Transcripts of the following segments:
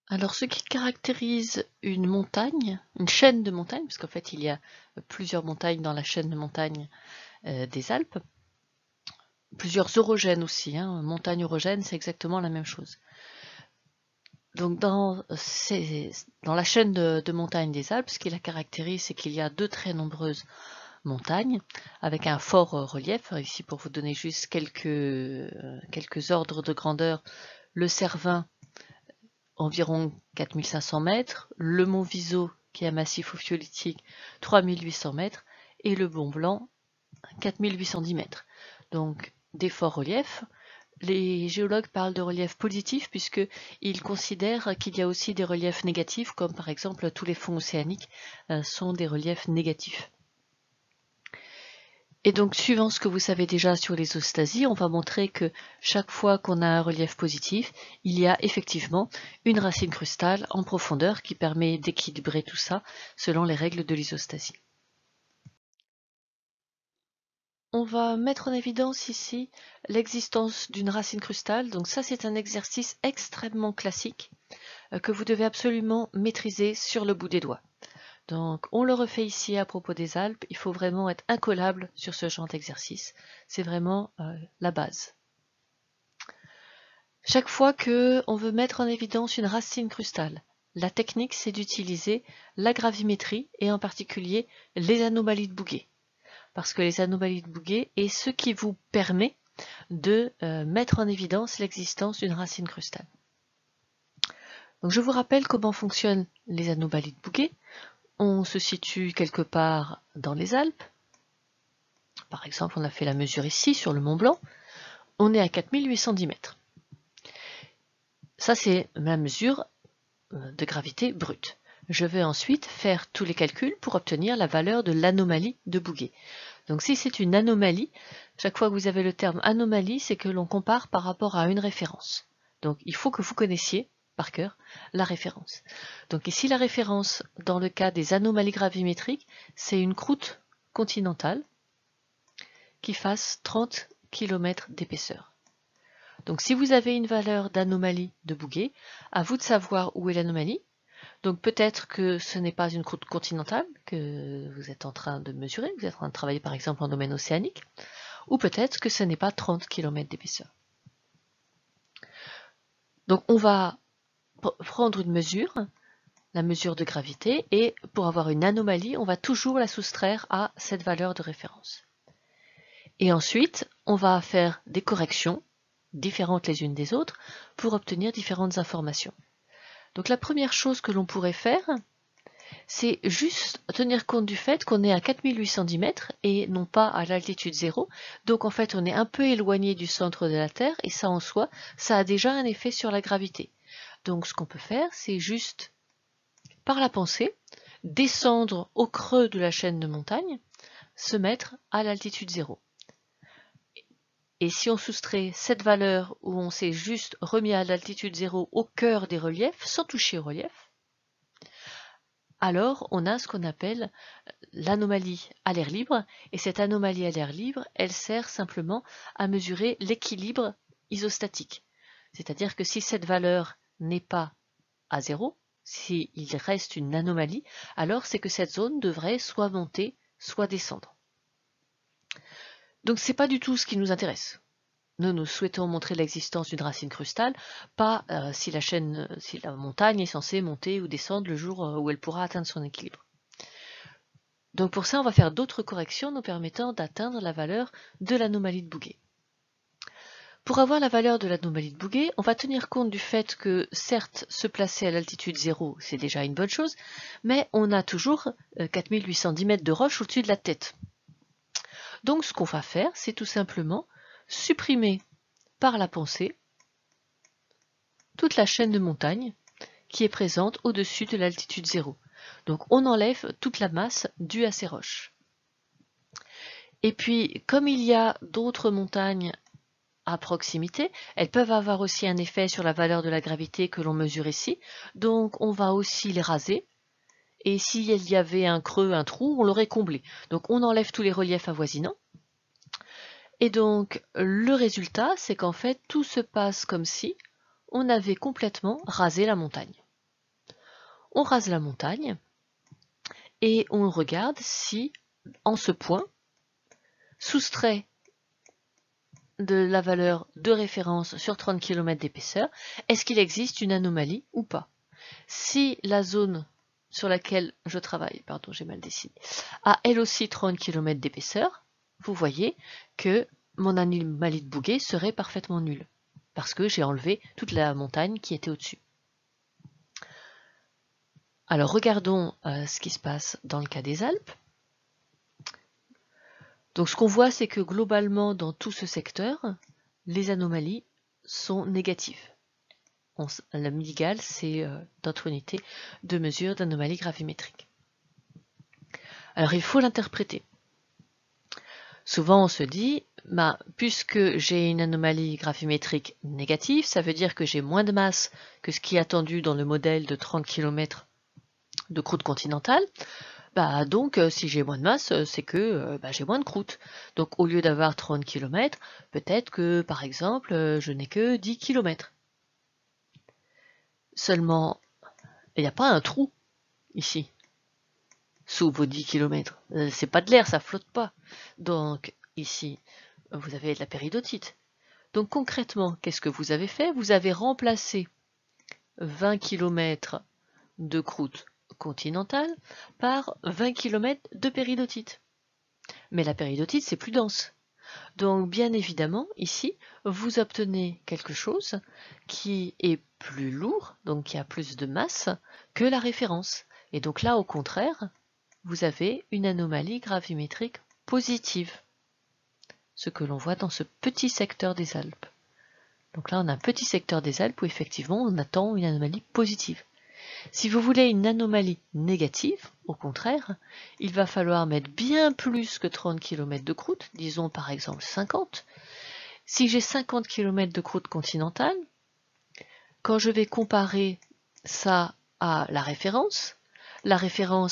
Alors, ce qui caractérise une montagne, une chaîne de montagnes, parce qu'en fait il y a plusieurs montagnes dans la chaîne de montagnes des Alpes, plusieurs orogènes aussi, hein. Montagne orogène, c'est exactement la même chose. Donc dans la chaîne de montagnes des Alpes, ce qui la caractérise, c'est qu'il y a de très nombreuses montagnes avec un fort relief. Ici, pour vous donner juste quelques ordres de grandeur, le Cervin, environ 4500 mètres, le mont Viso, qui est un massif ophiolitique, 3800 mètres, et le Mont Blanc, 4810 mètres. Donc des forts reliefs. Les géologues parlent de relief positif puisqu'ils considèrent qu'il y a aussi des reliefs négatifs, comme par exemple tous les fonds océaniques sont des reliefs négatifs. Et donc, suivant ce que vous savez déjà sur les ostasies, on va montrer que chaque fois qu'on a un relief positif, il y a effectivement une racine crustale en profondeur qui permet d'équilibrer tout ça selon les règles de l'isostasie. On va mettre en évidence ici l'existence d'une racine crustale. Donc ça, c'est un exercice extrêmement classique que vous devez absolument maîtriser sur le bout des doigts. Donc on le refait ici à propos des Alpes, il faut vraiment être incollable sur ce genre d'exercice. C'est vraiment la base. Chaque fois qu'on veut mettre en évidence une racine crustale, la technique c'est d'utiliser la gravimétrie et en particulier les anomalies de Bouguer. Parce que les anomalies de Bouguer est ce qui vous permet de mettre en évidence l'existence d'une racine crustale. Donc je vous rappelle comment fonctionnent les anomalies de Bouguer. On se situe quelque part dans les Alpes. Par exemple, on a fait la mesure ici sur le Mont Blanc. On est à 4810 mètres. Ça, c'est la mesure de gravité brute. Je vais ensuite faire tous les calculs pour obtenir la valeur de l'anomalie de Bouguer. Donc si c'est une anomalie, chaque fois que vous avez le terme anomalie, c'est que l'on compare par rapport à une référence. Donc il faut que vous connaissiez par cœur la référence. Donc ici la référence dans le cas des anomalies gravimétriques, c'est une croûte continentale qui fasse 30 km d'épaisseur. Donc si vous avez une valeur d'anomalie de Bouguer, à vous de savoir où est l'anomalie. Donc peut-être que ce n'est pas une croûte continentale que vous êtes en train de mesurer, vous êtes en train de travailler par exemple en domaine océanique, ou peut-être que ce n'est pas 30 km d'épaisseur. Donc on va prendre une mesure, la mesure de gravité, et pour avoir une anomalie, on va toujours la soustraire à cette valeur de référence. Et ensuite, on va faire des corrections, différentes les unes des autres, pour obtenir différentes informations. Donc la première chose que l'on pourrait faire, c'est juste tenir compte du fait qu'on est à 4810 mètres et non pas à l'altitude zéro. Donc en fait, on est un peu éloigné du centre de la Terre et ça en soi, ça a déjà un effet sur la gravité. Donc ce qu'on peut faire, c'est juste, par la pensée, descendre au creux de la chaîne de montagne, se mettre à l'altitude zéro. Et si on soustrait cette valeur où on s'est juste remis à l'altitude zéro au cœur des reliefs, sans toucher au relief, alors on a ce qu'on appelle l'anomalie à l'air libre, et cette anomalie à l'air libre, elle sert simplement à mesurer l'équilibre isostatique. C'est-à-dire que si cette valeur n'est pas à zéro, s'il reste une anomalie, alors c'est que cette zone devrait soit monter, soit descendre. Donc c'est pas du tout ce qui nous intéresse. Nous souhaitons montrer l'existence d'une racine crustale, pas si la montagne est censée monter ou descendre le jour où elle pourra atteindre son équilibre. Donc pour ça, on va faire d'autres corrections nous permettant d'atteindre la valeur de l'anomalie de Bouguer. Pour avoir la valeur de l'anomalie de Bouguer, on va tenir compte du fait que, certes, se placer à l'altitude zéro, c'est déjà une bonne chose, mais on a toujours 4810 mètres de roche au-dessus de la tête. Donc ce qu'on va faire, c'est tout simplement supprimer par la pensée toute la chaîne de montagnes qui est présente au-dessus de l'altitude zéro. Donc on enlève toute la masse due à ces roches. Et puis, comme il y a d'autres montagnes à proximité, elles peuvent avoir aussi un effet sur la valeur de la gravité que l'on mesure ici. Donc on va aussi les raser. Et s'il y avait un creux, un trou, on l'aurait comblé. Donc on enlève tous les reliefs avoisinants. Et donc le résultat, c'est qu'en fait, tout se passe comme si on avait complètement rasé la montagne. On rase la montagne et on regarde si, en ce point, soustrait de la valeur de référence sur 30 km d'épaisseur, est-ce qu'il existe une anomalie ou pas? Si la zone sur laquelle je travaille, pardon, j'ai mal dessiné, a elle aussi 30 km d'épaisseur, vous voyez que mon anomalie de Bouguer serait parfaitement nulle, parce que j'ai enlevé toute la montagne qui était au-dessus. Alors regardons ce qui se passe dans le cas des Alpes. Donc ce qu'on voit, c'est que globalement, dans tout ce secteur, les anomalies sont négatives. La MIGAL, c'est notre unité de mesure d'anomalies gravimétriques. Alors il faut l'interpréter. Souvent on se dit, puisque j'ai une anomalie gravimétrique négative, ça veut dire que j'ai moins de masse que ce qui est attendu dans le modèle de 30 km de croûte continentale. Donc si j'ai moins de masse, c'est que j'ai moins de croûte. Donc au lieu d'avoir 30 km, peut-être que par exemple, je n'ai que 10 km. Seulement, il n'y a pas un trou ici, sous vos 10 km. C'est pas de l'air, ça flotte pas. Donc ici, vous avez de la péridotite. Donc concrètement, qu'est-ce que vous avez fait? Vous avez remplacé 20 km de croûte continentale par 20 km de péridotite. Mais la péridotite, c'est plus dense. Donc bien évidemment, ici, vous obtenez quelque chose qui est plus lourd, donc qui a plus de masse, que la référence. Et donc là, au contraire, vous avez une anomalie gravimétrique positive. Ce que l'on voit dans ce petit secteur des Alpes. Donc là, on a un petit secteur des Alpes où effectivement, on attend une anomalie positive. Si vous voulez une anomalie négative, au contraire, il va falloir mettre bien plus que 30 km de croûte, disons par exemple 50. Si j'ai 50 km de croûte continentale, quand je vais comparer ça à la référence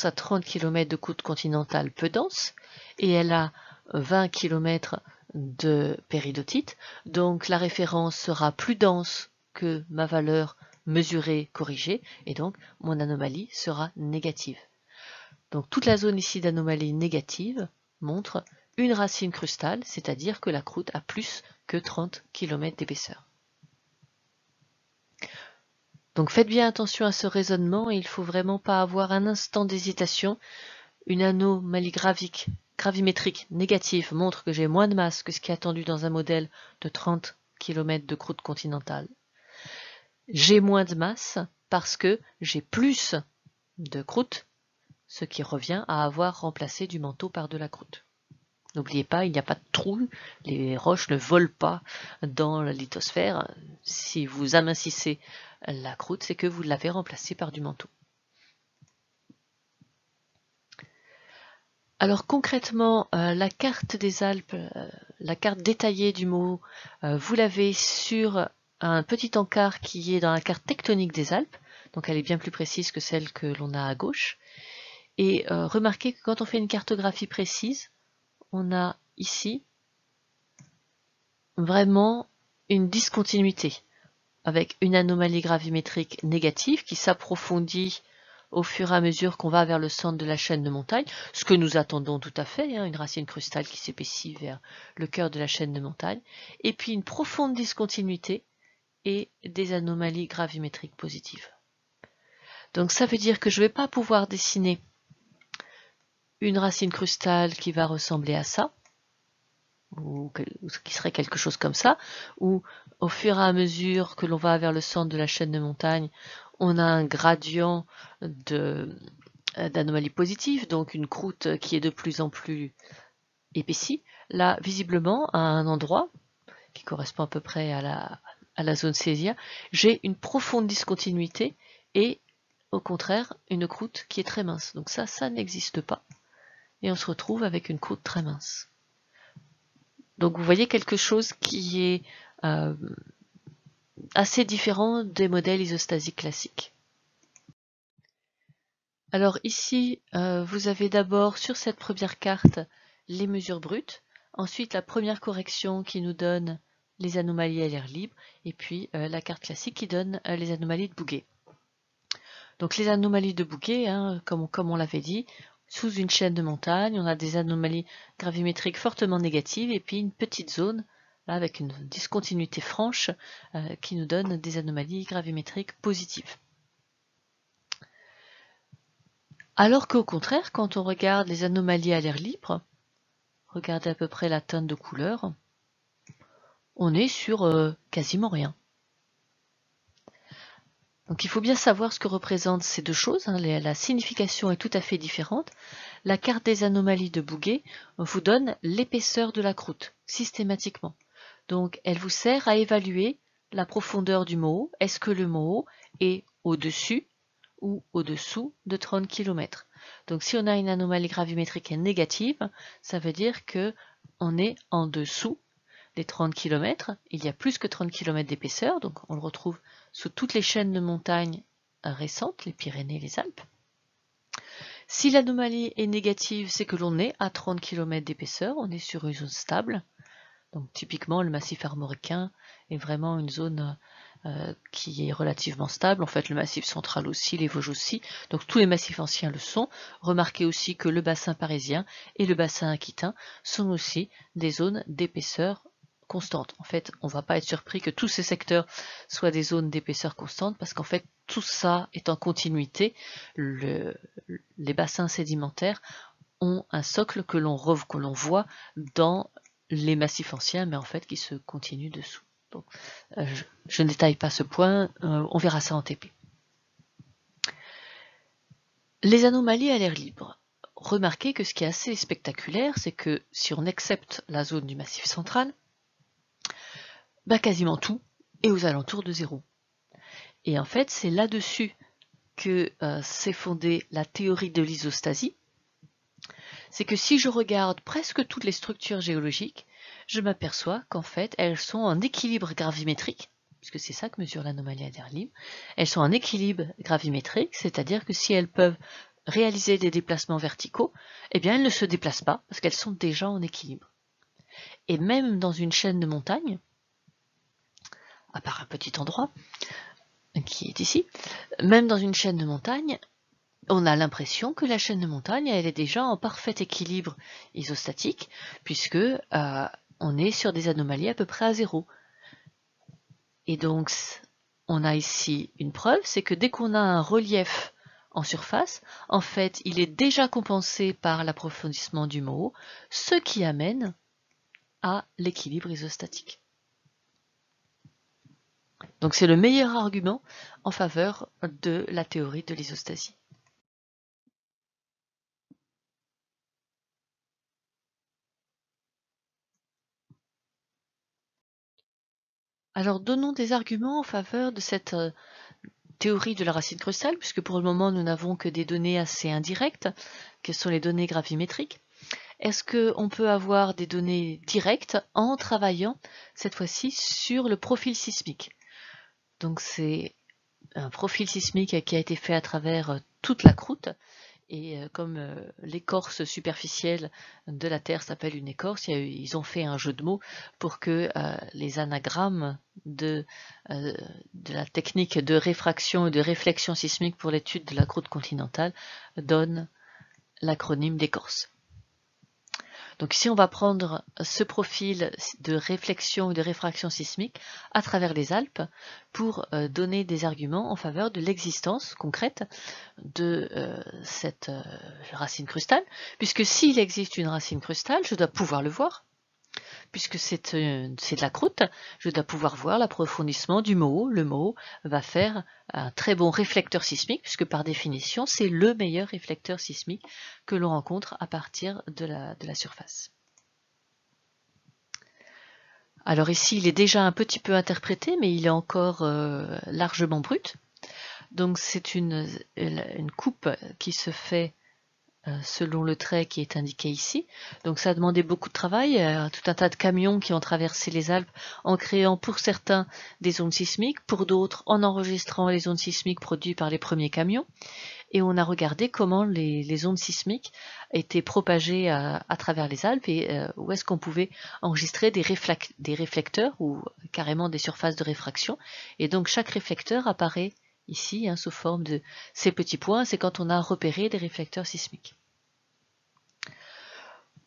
a 30 km de croûte continentale peu dense, et elle a 20 km de péridotite, donc la référence sera plus dense que ma valeur mesurée, corrigée, et donc mon anomalie sera négative. Donc toute la zone ici d'anomalie négative montre une racine crustale, c'est-à-dire que la croûte a plus que 30 km d'épaisseur. Donc faites bien attention à ce raisonnement, et il ne faut vraiment pas avoir un instant d'hésitation. Une anomalie gravimétrique négative montre que j'ai moins de masse que ce qui est attendu dans un modèle de 30 km de croûte continentale. J'ai moins de masse parce que j'ai plus de croûte, ce qui revient à avoir remplacé du manteau par de la croûte. N'oubliez pas, il n'y a pas de trou, les roches ne volent pas dans la lithosphère. Si vous amincissez la croûte, c'est que vous l'avez remplacée par du manteau. Alors concrètement, la carte des Alpes, la carte détaillée du mot, vous l'avez sur un petit encart qui est dans la carte tectonique des Alpes, donc elle est bien plus précise que celle que l'on a à gauche. Et remarquez que quand on fait une cartographie précise, on a ici vraiment une discontinuité, avec une anomalie gravimétrique négative qui s'approfondit au fur et à mesure qu'on va vers le centre de la chaîne de montagne, ce que nous attendons tout à fait, une racine crustale qui s'épaissit vers le cœur de la chaîne de montagne, et puis une profonde discontinuité et des anomalies gravimétriques positives. Donc ça veut dire que je ne vais pas pouvoir dessiner une racine crustale qui va ressembler à ça, ou qui serait quelque chose comme ça, où au fur et à mesure que l'on va vers le centre de la chaîne de montagne, on a un gradient d'anomalies positives, donc une croûte qui est de plus en plus épaissie. Là, visiblement, à un endroit qui correspond à peu près à la zone césia, j'ai une profonde discontinuité et au contraire une croûte qui est très mince. Donc ça n'existe pas. Et on se retrouve avec une croûte très mince. Donc vous voyez quelque chose qui est assez différent des modèles isostasiques classiques. Alors ici, vous avez d'abord sur cette première carte les mesures brutes, ensuite la première correction qui nous donne les anomalies à l'air libre, et puis la carte classique qui donne les anomalies de Bouguer. Donc les anomalies de Bouguer, hein, comme on l'avait dit, sous une chaîne de montagne, on a des anomalies gravimétriques fortement négatives et puis une petite zone là, avec une discontinuité franche qui nous donne des anomalies gravimétriques positives. Alors qu'au contraire, quand on regarde les anomalies à l'air libre, regardez à peu près la teinte de couleur, on est sur quasiment rien. Donc il faut bien savoir ce que représentent ces deux choses, hein. La signification est tout à fait différente. La carte des anomalies de Bouguer vous donne l'épaisseur de la croûte, systématiquement. Donc elle vous sert à évaluer la profondeur du Moho. Est-ce que le Moho est au-dessus ou au-dessous de 30 km? Donc si on a une anomalie gravimétrique négative, ça veut dire que on est en dessous des 30 km. Il y a plus que 30 km d'épaisseur, donc on le retrouve sous toutes les chaînes de montagnes récentes, les Pyrénées et les Alpes. Si l'anomalie est négative, c'est que l'on est à 30 km d'épaisseur, on est sur une zone stable. Donc typiquement, le massif armoricain est vraiment une zone qui est relativement stable. En fait, le massif central aussi, les Vosges aussi. Donc tous les massifs anciens le sont. Remarquez aussi que le bassin parisien et le bassin aquitain sont aussi des zones d'épaisseur constante. En fait, on ne va pas être surpris que tous ces secteurs soient des zones d'épaisseur constante parce qu'en fait, tout ça est en continuité. Les bassins sédimentaires ont un socle que l'on voit dans les massifs anciens, mais en fait qui se continuent dessous. Donc, je ne détaille pas ce point, on verra ça en TP. Les anomalies à l'air libre. Remarquez que ce qui est assez spectaculaire, c'est que si on accepte la zone du massif central, quasiment tout est aux alentours de zéro. Et en fait, c'est là-dessus que s'est fondée la théorie de l'isostasie. C'est que si je regarde presque toutes les structures géologiques, je m'aperçois qu'en fait, elles sont en équilibre gravimétrique, puisque c'est ça que mesure l'anomalie à l'air libre. Elles sont en équilibre gravimétrique, c'est-à-dire que si elles peuvent réaliser des déplacements verticaux, eh bien elles ne se déplacent pas, parce qu'elles sont déjà en équilibre. Et même dans une chaîne de montagne, à part un petit endroit, qui est ici, même dans une chaîne de montagne, on a l'impression que la chaîne de montagne, elle est déjà en parfait équilibre isostatique, puisque on est sur des anomalies à peu près à zéro. Et donc, on a ici une preuve, c'est que dès qu'on a un relief en surface, en fait, il est déjà compensé par l'approfondissement du Moho, ce qui amène à l'équilibre isostatique. Donc c'est le meilleur argument en faveur de la théorie de l'isostasie. Alors donnons des arguments en faveur de cette théorie de la racine crustale, puisque pour le moment nous n'avons que des données assez indirectes, que sont les données gravimétriques. Est-ce qu'on peut avoir des données directes en travaillant cette fois-ci sur le profil sismique? Donc c'est un profil sismique qui a été fait à travers toute la croûte, et comme l'écorce superficielle de la Terre s'appelle une écorce, ils ont fait un jeu de mots pour que les anagrammes de la technique de réfraction et de réflexion sismique pour l'étude de la croûte continentale donnent l'acronyme d'écorce. Donc ici, on va prendre ce profil de réflexion et de réfraction sismique à travers les Alpes pour donner des arguments en faveur de l'existence concrète de cette racine crustale, puisque s'il existe une racine crustale, je dois pouvoir le voir. Puisque c'est de la croûte, je dois pouvoir voir l'approfondissement du Moho. Le Moho va faire un très bon réflecteur sismique, puisque par définition, c'est le meilleur réflecteur sismique que l'on rencontre à partir de la surface. Alors ici, il est déjà un petit peu interprété, mais il est encore largement brut. Donc c'est une coupe qui se fait selon le trait qui est indiqué ici. Donc ça a demandé beaucoup de travail, tout un tas de camions qui ont traversé les Alpes en créant pour certains des ondes sismiques, pour d'autres en enregistrant les ondes sismiques produites par les premiers camions. Et on a regardé comment les ondes sismiques étaient propagées à travers les Alpes et où est-ce qu'on pouvait enregistrer des réflecteurs ou carrément des surfaces de réfraction. Et donc chaque réflecteur apparaît ici, sous forme de ces petits points, c'est quand on a repéré des réflecteurs sismiques.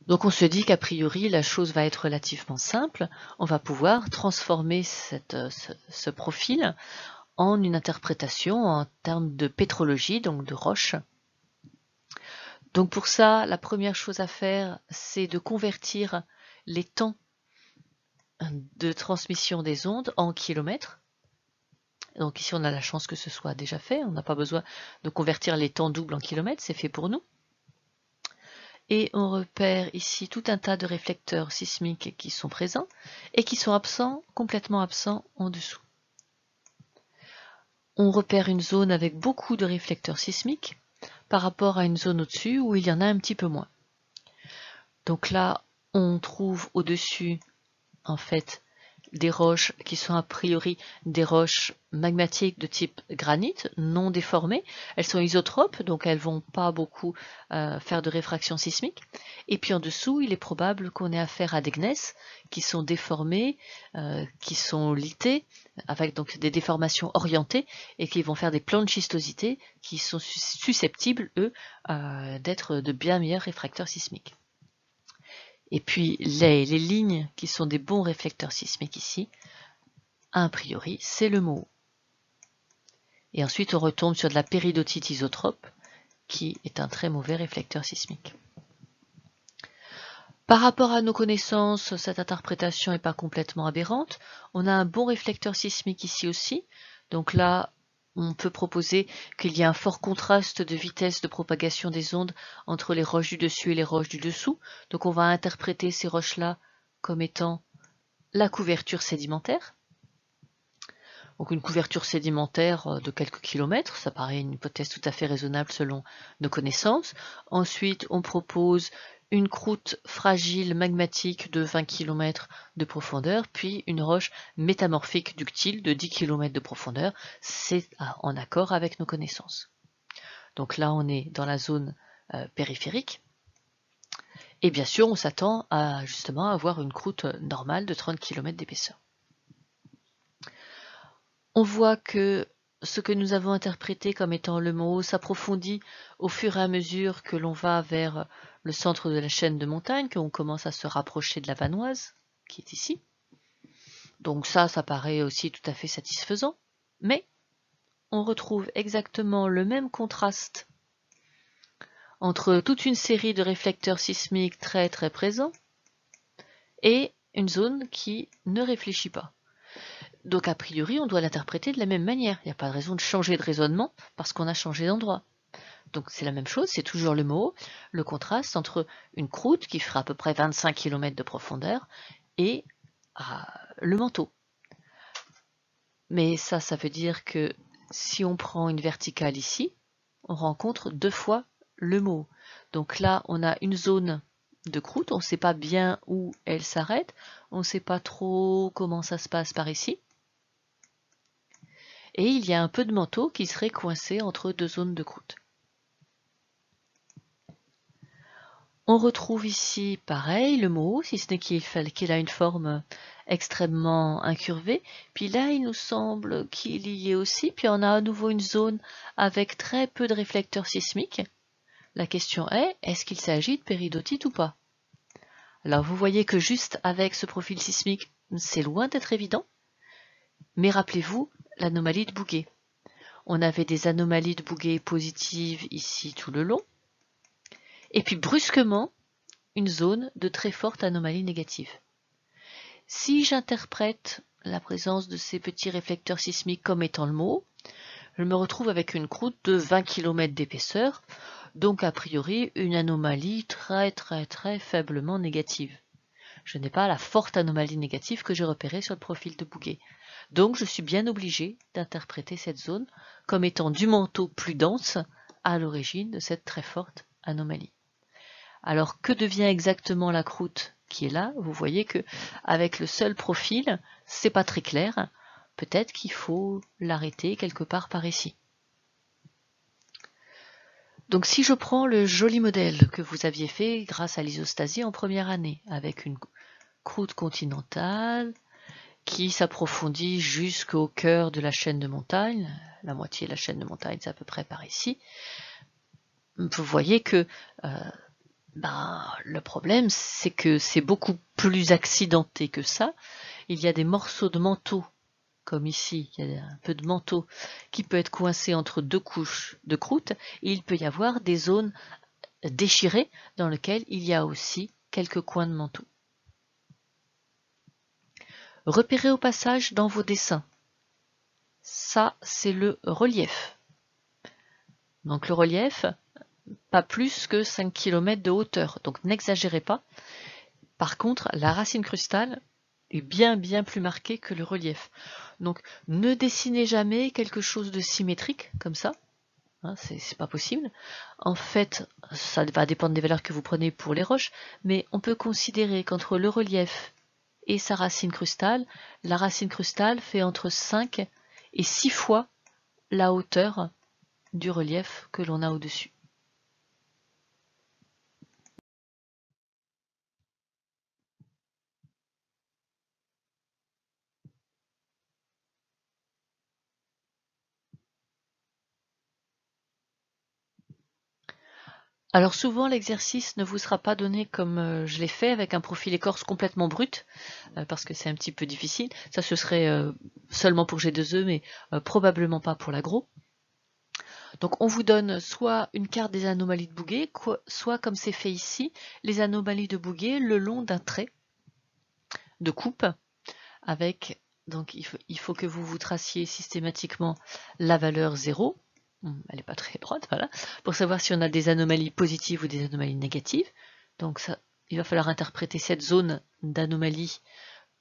Donc on se dit qu'a priori la chose va être relativement simple, on va pouvoir transformer ce profil en une interprétation en termes de pétrologie, donc de roche. Donc pour ça, la première chose à faire, c'est de convertir les temps de transmission des ondes en kilomètres. Donc ici on a la chance que ce soit déjà fait, on n'a pas besoin de convertir les temps doubles en kilomètres, c'est fait pour nous. Et on repère ici tout un tas de réflecteurs sismiques qui sont présents et qui sont absents, complètement absents en dessous. On repère une zone avec beaucoup de réflecteurs sismiques par rapport à une zone au-dessus où il y en a un petit peu moins. Donc là, on trouve au-dessus, en fait, des roches qui sont a priori des roches magmatiques de type granit, non déformées. Elles sont isotropes, donc elles vont pas beaucoup faire de réfraction sismique. Et puis en dessous, il est probable qu'on ait affaire à des gneiss qui sont déformées, qui sont litées, avec donc des déformations orientées, et qui vont faire des plans de schistosité qui sont susceptibles, eux, d'être de bien meilleurs réfracteurs sismiques. Et puis les lignes qui sont des bons réflecteurs sismiques ici, a priori, c'est le MOO. Et ensuite, on retombe sur de la péridotite isotrope, qui est un très mauvais réflecteur sismique. Par rapport à nos connaissances, cette interprétation n'est pas complètement aberrante. On a un bon réflecteur sismique ici aussi. Donc là, on peut proposer qu'il y ait un fort contraste de vitesse de propagation des ondes entre les roches du dessus et les roches du dessous. Donc on va interpréter ces roches-là comme étant la couverture sédimentaire. Donc une couverture sédimentaire de quelques kilomètres, ça paraît une hypothèse tout à fait raisonnable selon nos connaissances. Ensuite, on propose une croûte fragile magmatique de 20 km de profondeur, puis une roche métamorphique ductile de 10 km de profondeur. C'est en accord avec nos connaissances. Donc là, on est dans la zone périphérique. Et bien sûr, on s'attend à justement avoir une croûte normale de 30 km d'épaisseur. On voit que ce que nous avons interprété comme étant le mont Haut s'approfondit au fur et à mesure que l'on va vers le centre de la chaîne de montagnes, qu'on commence à se rapprocher de la Vanoise, qui est ici. Donc ça paraît aussi tout à fait satisfaisant. Mais on retrouve exactement le même contraste entre toute une série de réflecteurs sismiques très très présents et une zone qui ne réfléchit pas. Donc a priori, on doit l'interpréter de la même manière. Il n'y a pas de raison de changer de raisonnement parce qu'on a changé d'endroit. Donc c'est la même chose, c'est toujours le mot, le contraste entre une croûte qui fera à peu près 25 km de profondeur et le manteau. Mais ça veut dire que si on prend une verticale ici, on rencontre deux fois le mot. Donc là, on a une zone de croûte, on ne sait pas bien où elle s'arrête, on ne sait pas trop comment ça se passe par ici. Et il y a un peu de manteau qui serait coincé entre deux zones de croûte. On retrouve ici, pareil, le mot, si ce n'est qu'il a une forme extrêmement incurvée. Puis là, il nous semble qu'il y est aussi. Puis on a à nouveau une zone avec très peu de réflecteurs sismiques. La question est, est-ce qu'il s'agit de péridotite ou pas? Alors vous voyez que juste avec ce profil sismique, c'est loin d'être évident. Mais rappelez-vous l'anomalie de Bouguer. On avait des anomalies de Bouguer positives ici tout le long. Et puis brusquement, une zone de très forte anomalie négative. Si j'interprète la présence de ces petits réflecteurs sismiques comme étant le mot, je me retrouve avec une croûte de 20 km d'épaisseur, donc a priori une anomalie très très très faiblement négative. Je n'ai pas la forte anomalie négative que j'ai repérée sur le profil de Bouguer. Donc je suis bien obligé d'interpréter cette zone comme étant du manteau plus dense à l'origine de cette très forte anomalie. Alors que devient exactement la croûte qui est là? Vous voyez que avec le seul profil, c'est pas très clair. Peut-être qu'il faut l'arrêter quelque part par ici. Donc si je prends le joli modèle que vous aviez fait grâce à l'isostasie en première année, avec une croûte continentale qui s'approfondit jusqu'au cœur de la chaîne de montagne. La moitié de la chaîne de montagne, c'est à peu près par ici. Vous voyez que le problème, c'est que c'est beaucoup plus accidenté que ça. Il y a des morceaux de manteau, comme ici, il y a un peu de manteau qui peut être coincé entre deux couches de croûte, et il peut y avoir des zones déchirées dans lesquelles il y a aussi quelques coins de manteau. Repérez au passage dans vos dessins. Ça, c'est le relief. Donc le relief, pas plus que 5 km de hauteur, donc n'exagérez pas. Par contre, la racine crustale est bien plus marquée que le relief. Donc ne dessinez jamais quelque chose de symétrique comme ça, hein, c'est pas possible. En fait, ça va dépendre des valeurs que vous prenez pour les roches, mais on peut considérer qu'entre le relief et sa racine crustale, la racine crustale fait entre 5 et 6 fois la hauteur du relief que l'on a au-dessus. Alors souvent l'exercice ne vous sera pas donné comme je l'ai fait avec un profil écorce complètement brut, parce que c'est un petit peu difficile. Ça ce serait seulement pour G2E, mais probablement pas pour l'agro. Donc on vous donne soit une carte des anomalies de Bouguer, soit comme c'est fait ici, les anomalies de Bouguer le long d'un trait de coupe avec, donc il faut que vous traciez systématiquement la valeur 0, elle n'est pas très droite, voilà, pour savoir si on a des anomalies positives ou des anomalies négatives. Donc ça, il va falloir interpréter cette zone d'anomalie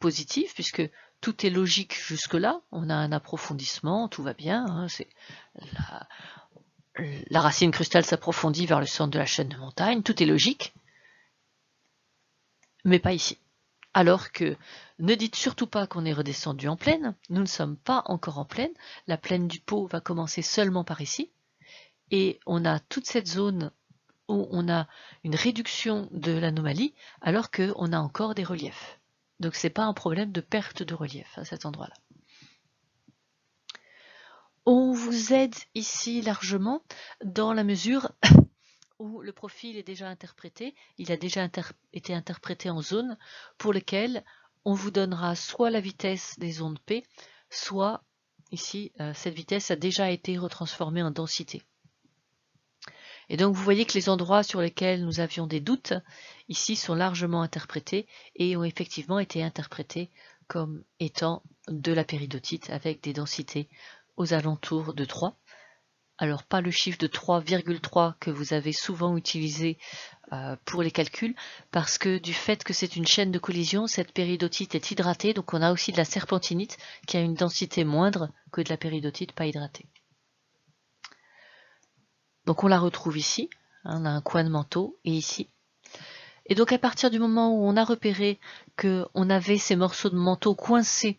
positive, puisque tout est logique jusque-là, on a un approfondissement, tout va bien, hein, c'est la racine crustale s'approfondit vers le centre de la chaîne de montagne, tout est logique, mais pas ici. Alors que ne dites surtout pas qu'on est redescendu en plaine, nous ne sommes pas encore en plaine, la plaine du Pô va commencer seulement par ici, et on a toute cette zone où on a une réduction de l'anomalie, alors qu'on a encore des reliefs. Donc c'est pas un problème de perte de relief à cet endroit-là. On vous aide ici largement dans la mesure où le profil est déjà interprété, il a déjà été interprété en zone pour lequel on vous donnera soit la vitesse des ondes P, soit ici cette vitesse a déjà été retransformée en densité. Et donc vous voyez que les endroits sur lesquels nous avions des doutes ici sont largement interprétés et ont effectivement été interprétés comme étant de la péridotite avec des densités aux alentours de 3. Alors pas le chiffre de 3,3 que vous avez souvent utilisé pour les calculs, parce que du fait que c'est une chaîne de collision, cette péridotite est hydratée, donc on a aussi de la serpentinite qui a une densité moindre que de la péridotite pas hydratée. Donc on la retrouve ici, hein, on a un coin de manteau, et ici. Et donc à partir du moment où on a repéré qu'on avait ces morceaux de manteau coincés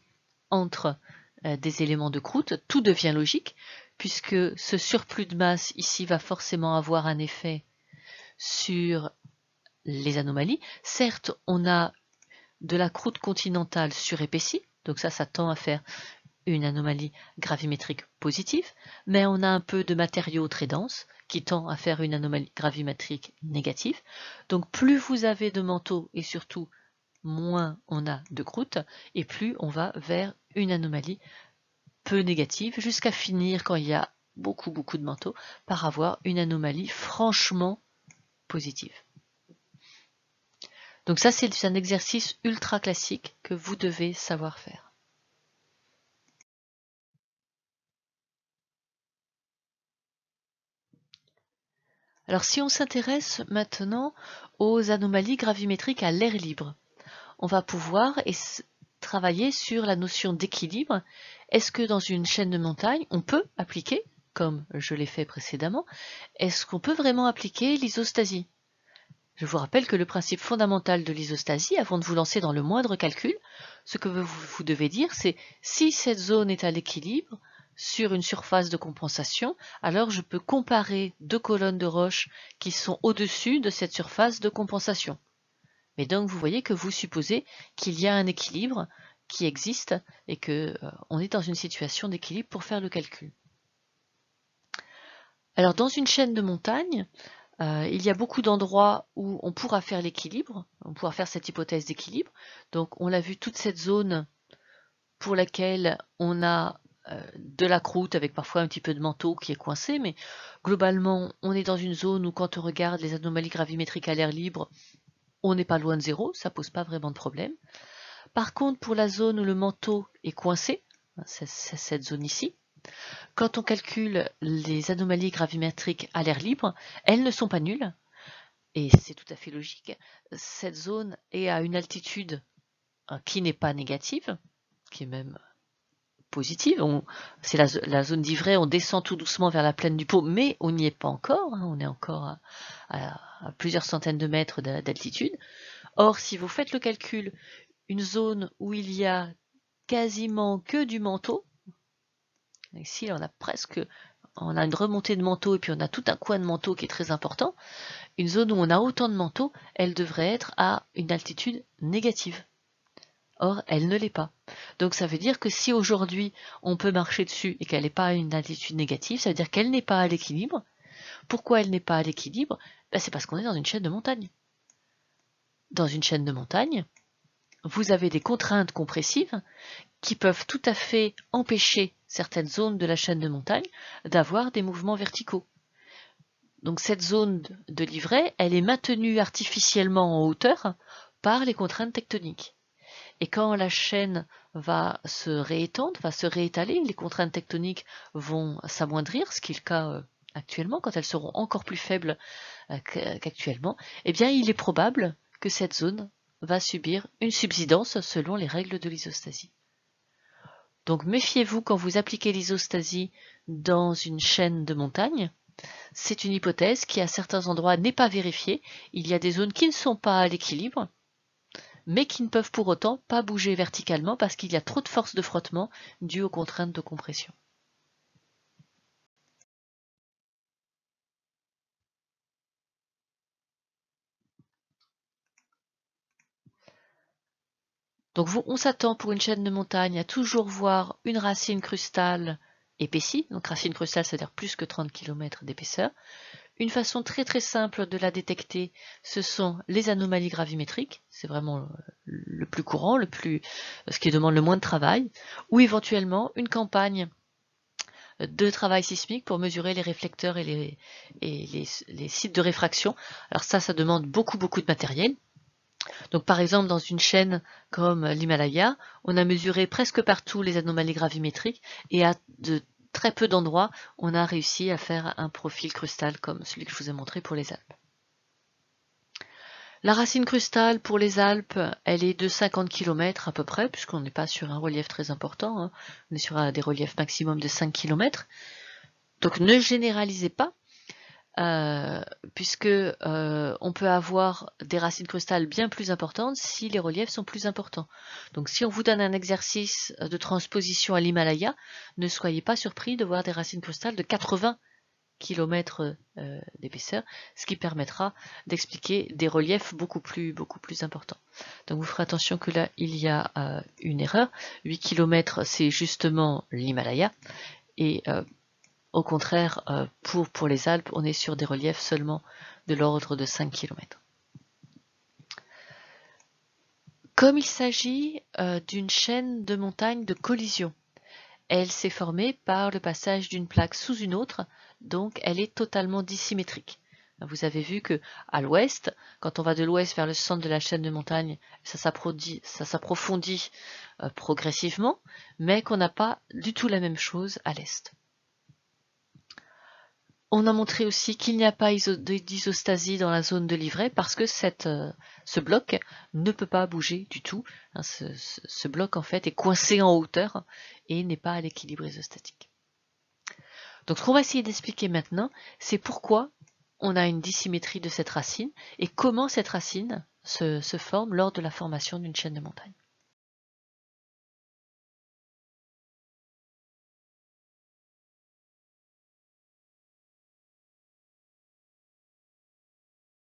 entre des éléments de croûte, tout devient logique, puisque ce surplus de masse ici va forcément avoir un effet sur les anomalies. Certes, on a de la croûte continentale surépaissie, donc ça tend à faire une anomalie gravimétrique positive, mais on a un peu de matériau très dense qui tend à faire une anomalie gravimétrique négative. Donc plus vous avez de manteau et surtout moins on a de croûte, et plus on va vers une anomalie peu négative, jusqu'à finir, quand il y a beaucoup de manteau, par avoir une anomalie franchement positive. Donc ça, c'est un exercice ultra classique que vous devez savoir faire. Alors si on s'intéresse maintenant aux anomalies gravimétriques à l'air libre, on va pouvoir travailler sur la notion d'équilibre. Est-ce que dans une chaîne de montagne, on peut appliquer, comme je l'ai fait précédemment, est-ce qu'on peut vraiment appliquer l'isostasie? Je vous rappelle que le principe fondamental de l'isostasie, avant de vous lancer dans le moindre calcul, ce que vous devez dire, c'est si cette zone est à l'équilibre sur une surface de compensation, alors je peux comparer deux colonnes de roches qui sont au-dessus de cette surface de compensation. Mais donc vous voyez que vous supposez qu'il y a un équilibre qui existe et que on est dans une situation d'équilibre pour faire le calcul. Alors dans une chaîne de montagne, il y a beaucoup d'endroits où on pourra faire l'équilibre, on pourra faire cette hypothèse d'équilibre. Donc on l'a vu, toute cette zone pour laquelle on a de la croûte avec parfois un petit peu de manteau qui est coincé, mais globalement on est dans une zone où quand on regarde les anomalies gravimétriques à l'air libre, on n'est pas loin de zéro, ça pose pas vraiment de problème. Par contre, pour la zone où le manteau est coincé, c'est cette zone ici, quand on calcule les anomalies gravimétriques à l'air libre, elles ne sont pas nulles, et c'est tout à fait logique. Cette zone est à une altitude qui n'est pas négative, qui est même positive. C'est la zone d'Ivray, on descend tout doucement vers la plaine du Pô, mais on n'y est pas encore, on est encore à plusieurs centaines de mètres d'altitude. Or, si vous faites le calcul, une zone où il y a quasiment que du manteau, ici on a une remontée de manteau et puis on a tout un coin de manteau qui est très important, une zone où on a autant de manteau, elle devrait être à une altitude négative. Or, elle ne l'est pas. Donc ça veut dire que si aujourd'hui on peut marcher dessus et qu'elle n'est pas à une altitude négative, ça veut dire qu'elle n'est pas à l'équilibre. Pourquoi elle n'est pas à l'équilibre? C'est parce qu'on est dans une chaîne de montagne. Dans une chaîne de montagne, vous avez des contraintes compressives qui peuvent tout à fait empêcher certaines zones de la chaîne de montagne d'avoir des mouvements verticaux. Donc cette zone de l'Ivray, elle est maintenue artificiellement en hauteur par les contraintes tectoniques. Et quand la chaîne va se réétendre, va se réétaler, les contraintes tectoniques vont s'amoindrir, ce qui est le cas actuellement, quand elles seront encore plus faibles qu'actuellement, eh bien il est probable que cette zone va subir une subsidence selon les règles de l'isostasie. Donc méfiez-vous quand vous appliquez l'isostasie dans une chaîne de montagne. C'est une hypothèse qui à certains endroits n'est pas vérifiée. Il y a des zones qui ne sont pas à l'équilibre, mais qui ne peuvent pour autant pas bouger verticalement parce qu'il y a trop de force de frottement due aux contraintes de compression. Donc on s'attend pour une chaîne de montagne à toujours voir une racine crustale épaissie, donc racine crustale c'est-à-dire plus que 30 km d'épaisseur. Une façon très très simple de la détecter, ce sont les anomalies gravimétriques, c'est vraiment le plus courant, ce qui demande le moins de travail, ou éventuellement une campagne de travail sismique pour mesurer les réflecteurs et les sites de réfraction. Alors ça demande beaucoup de matériel. Donc par exemple dans une chaîne comme l'Himalaya, on a mesuré presque partout les anomalies gravimétriques et à de très peu d'endroits, on a réussi à faire un profil crustal comme celui que je vous ai montré pour les Alpes. La racine crustale pour les Alpes, elle est de 50 km à peu près, puisqu'on n'est pas sur un relief très important, hein. On est sur des reliefs maximum de 5 km. Donc ne généralisez pas, puisque on peut avoir des racines crustales bien plus importantes si les reliefs sont plus importants. Donc si on vous donne un exercice de transposition à l'Himalaya, ne soyez pas surpris de voir des racines crustales de 80 km d'épaisseur, ce qui permettra d'expliquer des reliefs beaucoup plus importants. Donc vous ferez attention que là il y a une erreur. 8 km c'est justement l'Himalaya et au contraire, pour les Alpes, on est sur des reliefs seulement de l'ordre de 5 km. Comme il s'agit d'une chaîne de montagnes de collision, elle s'est formée par le passage d'une plaque sous une autre, donc elle est totalement dissymétrique. Vous avez vu que à l'ouest, quand on va de l'ouest vers le centre de la chaîne de montagne, ça s'approfondit progressivement, mais qu'on n'a pas du tout la même chose à l'est. On a montré aussi qu'il n'y a pas d'isostasie dans la zone de l'Ivray parce que ce bloc ne peut pas bouger du tout. Ce bloc en fait est coincé en hauteur et n'est pas à l'équilibre isostatique. Donc ce qu'on va essayer d'expliquer maintenant, c'est pourquoi on a une dissymétrie de cette racine et comment cette racine se forme lors de la formation d'une chaîne de montagne.